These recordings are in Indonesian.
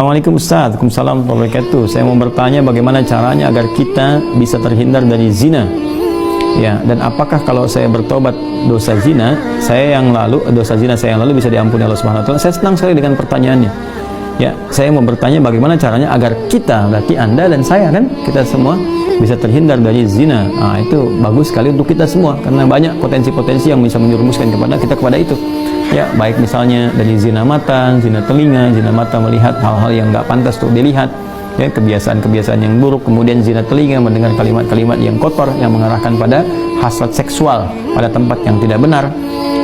Assalamualaikum Ustaz. Waalaikumsalam warahmatullahi wabarakatuh. Saya mau bertanya bagaimana caranya agar kita bisa terhindar dari zina. Ya, dan apakah kalau saya bertobat dosa zina saya yang lalu bisa diampuni Allah Subhanahu wa taala? Saya senang sekali dengan pertanyaannya. Ya, saya mau bertanya bagaimana caranya agar kita, berarti Anda dan saya kan, kita semua bisa terhindar dari zina. Nah, itu bagus sekali untuk kita semua karena banyak potensi-potensi yang bisa menjerumuskan kepada itu. Ya, baik misalnya dari zina mata, zina telinga, zina mata melihat hal-hal yang nggak pantas untuk dilihat, ya, kebiasaan-kebiasaan yang buruk, kemudian zina telinga mendengar kalimat-kalimat yang kotor yang mengarahkan pada hasrat seksual pada tempat yang tidak benar,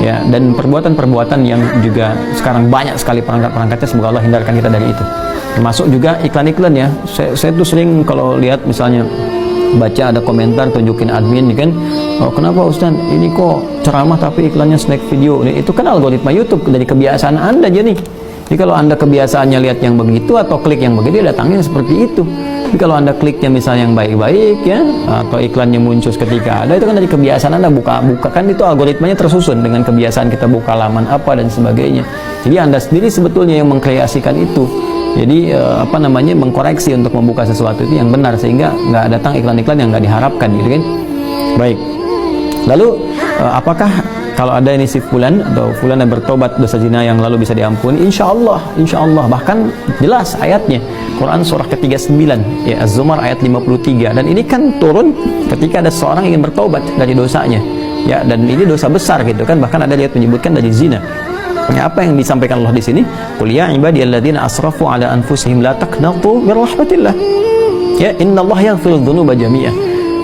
ya, dan perbuatan-perbuatan yang juga sekarang banyak sekali perangkat-perangkatnya. Semoga Allah hindarkan kita dari itu. Termasuk juga iklan-iklan, ya. Saya tuh sering kalau lihat misalnya baca ada komentar tunjukin admin kan, oh kenapa Ustaz ini kok ceramah tapi iklannya snack video. Itu kan algoritma YouTube dari kebiasaan Anda. Jadi kalau Anda kebiasaannya lihat yang begitu atau klik yang begitu, datangnya seperti itu. Tapi kalau Anda kliknya misalnya yang baik-baik, ya, atau iklannya muncul ketika ada, itu kan dari kebiasaan Anda buka kan, itu algoritmanya tersusun dengan kebiasaan kita buka laman apa dan sebagainya. Jadi Anda sendiri sebetulnya yang mengkreasikan itu. Jadi mengkoreksi untuk membuka sesuatu itu yang benar sehingga nggak datang iklan-iklan yang nggak diharapkan, gitu kan. Baik. Lalu apakah kalau ada ini si fulan atau fulan yang bertobat dosa zina yang lalu bisa diampuni? Insya Allah, bahkan jelas ayatnya. Quran surah ke-39, ya, Az-Zumar ayat 53. Dan ini kan turun ketika ada seorang ingin bertobat dari dosanya, ya, dan ini dosa besar gitu kan. Bahkan ada ayat menyebutkan dari zina. Ya, apa yang disampaikan Allah di sini? Qul ya ibadiyalladzina asrafu ala anfusihim la taqnatu min rahmatillah. Ya, innallaha yaghfiru dzunuba jami'ah.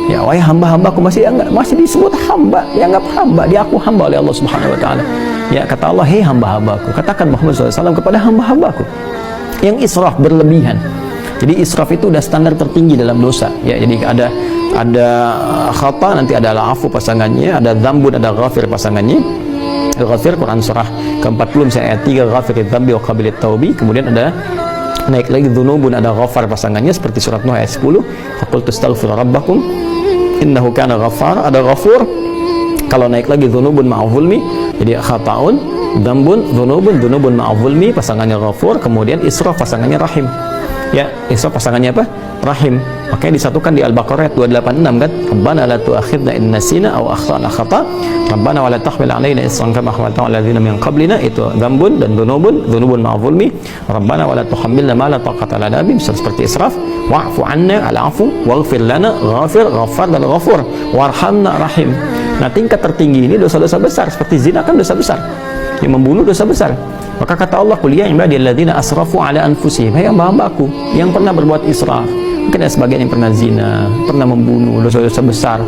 Ya, wahai hamba-hambaku, masih disebut hamba, dianggap hamba, diaku hamba oleh Allah Subhanahu wa taala. Ya, kata Allah, "Hei hamba-hambaku, katakan Muhammad SAW kepada hamba-hambaku yang israf berlebihan." Jadi israf itu udah standar tertinggi dalam dosa. Ya, jadi ada khata, nanti ada al-afu pasangannya, ada dzambun, ada ghafir pasangannya. Ghafir Quran surah ke-40 misalnya ayat 3, ghafiriz dzambi wa qabilit taubi. Kemudian ada naik lagi dzunubun, ada ghafar pasangannya seperti surat Nuh ayat 10, faqultu astaghfiru rabbakum innahu kana ghaffar. Ada ghafur. Kalau naik lagi dzunubun ma'a zulmi, jadi khataun, dzambun, dzunubun ma'a zulmi pasangannya ghafur. Kemudian israf pasangannya rahim. Ya, israf pasangannya apa? Rahim. Makanya disatukan di Al-Baqarah ayat 286 kan, Rabbana la tu'akhidna in nasina aw akhtana khata, Rabbana wa la tahmil 'alaina isran kama hamaltahu 'alal ladzina min qablina. Itu dzambun dan dzunubun ma'a zulmi. Rabbana wa la tuhammilna ma la taqata lana bi, seperti israf. Wa'fu 'anna, al-'afu, waghfir lana, ghafir, ghaffar dan ghafur, warhamna, rahim. Nah, tingkat tertinggi ini dosa-dosa besar, seperti zina kan dosa besar, yang membunuh dosa besar. Maka kata Allah, qul ya ibadiyalladzina asrafu ala anfusihim, hai hamba-hambaku yang pernah berbuat israf. Mungkin ada sebagian yang pernah zina, pernah membunuh, dosa-dosa besar,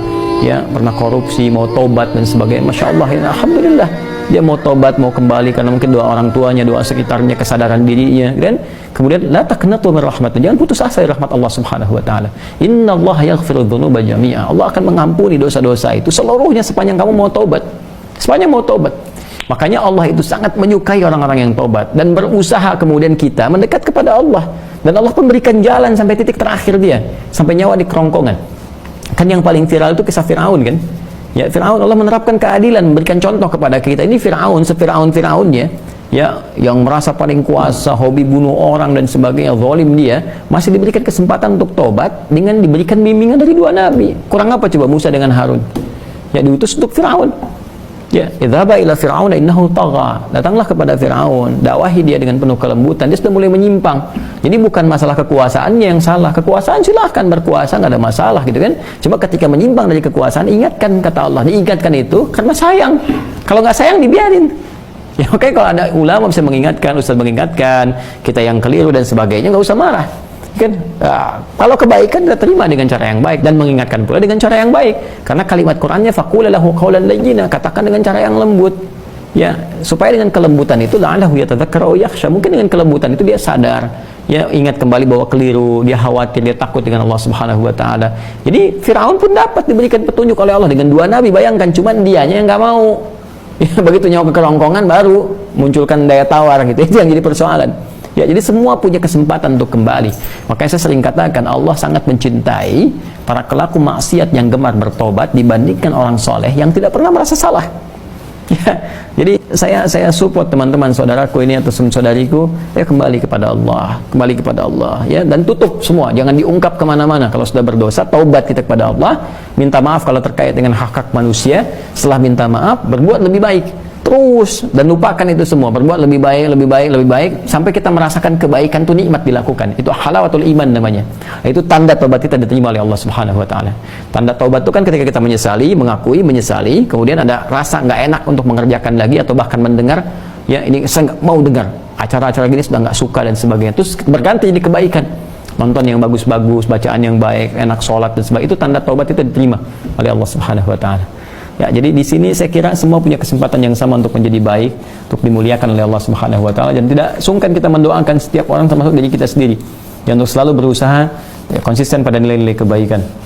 ya, pernah korupsi, mau tobat dan sebagainya. Masya Allah, ya, alhamdulillah, dia mau tobat, mau kembali karena mungkin doa orang tuanya, doa sekitarnya, kesadaran dirinya, kan? Kemudian la taqnatu min rahmatillah, jangan putus asa dari rahmat Allah Subhanahu wa taala. Innallaha yaghfiru dzunuba jami'a. Allah akan mengampuni dosa-dosa itu seluruhnya sepanjang kamu mau tobat. Sepanjang mau tobat. Makanya Allah itu sangat menyukai orang-orang yang tobat dan berusaha kemudian kita mendekat kepada Allah. Dan Allah pun berikan jalan sampai titik terakhir dia, sampai nyawa di kerongkongan. Kan yang paling viral itu kisah Fir'aun kan? Ya, Fir'aun, Allah menerapkan keadilan, memberikan contoh kepada kita. Ini Fir'aun, Fir'aunnya, ya, yang merasa paling kuasa, hobi bunuh orang dan sebagainya, zalim dia, masih diberikan kesempatan untuk tobat dengan diberikan bimbingan dari dua nabi. Kurang apa coba Musa dengan Harun? Ya, diutus untuk Fir'aun. Ya, idhaba ila fir'auna innahu tagha. Datanglah kepada Fir'aun, dakwahi dia dengan penuh kelembutan. Dia sudah mulai menyimpang. Jadi bukan masalah kekuasaannya yang salah. Kekuasaan silahkan berkuasa, nggak ada masalah gitu kan. Cuma ketika menyimpang dari kekuasaan, ingatkan, kata Allah, diingatkan itu karena sayang. Kalau nggak sayang dibiarin. Ya, oke, kalau ada ulama bisa mengingatkan, ustaz mengingatkan, kita yang keliru dan sebagainya, nggak usah marah. Kan, kalau kebaikan kita terima dengan cara yang baik dan mengingatkan pula dengan cara yang baik, karena kalimat Qurannya faqul lahu qawlan layyina, katakan dengan cara yang lembut, ya, supaya dengan kelembutan itu la'allahu yatadzakkaru aw yakhsha, mungkin dengan kelembutan itu dia sadar, ya, ingat kembali bahwa keliru, dia khawatir, dia takut dengan Allah Subhanahu wa taala. Jadi Firaun pun dapat diberikan petunjuk oleh Allah dengan dua nabi, bayangkan, cuman dianya yang nggak mau. Ya, begitu nyawa ke kerongkongan baru munculkan daya tawar gitu. Itu yang jadi persoalan. Ya, jadi semua punya kesempatan untuk kembali. Makanya saya sering katakan Allah sangat mencintai para pelaku maksiat yang gemar bertobat dibandingkan orang soleh yang tidak pernah merasa salah. Ya, jadi saya support teman-teman saudaraku ini atau saudariku, ya kembali kepada Allah, ya, dan tutup semua, jangan diungkap kemana-mana. Kalau sudah berdosa, taubat kita kepada Allah, minta maaf kalau terkait dengan hak-hak manusia. Setelah minta maaf, berbuat lebih baik terus, dan lupakan itu semua, berbuat lebih baik sampai kita merasakan kebaikan itu nikmat dilakukan. Itu halawatul iman namanya. Itu tanda taubat kita diterima oleh Allah Subhanahu wa taala. Tanda taubat itu kan ketika kita menyesali, kemudian ada rasa nggak enak untuk mengerjakan lagi atau bahkan mendengar, ya ini saya nggak mau dengar acara-acara gini, sudah nggak suka dan sebagainya. Terus berganti jadi kebaikan, nonton yang bagus-bagus, bacaan yang baik, enak sholat dan sebagainya. Itu tanda taubat kita diterima oleh Allah Subhanahu wa taala. Ya, jadi di sini saya kira semua punya kesempatan yang sama untuk menjadi baik, untuk dimuliakan oleh Allah Subhanahu wa taala, dan tidak sungkan kita mendoakan setiap orang termasuk diri kita sendiri, yang untuk selalu berusaha, ya, konsisten pada nilai-nilai kebaikan.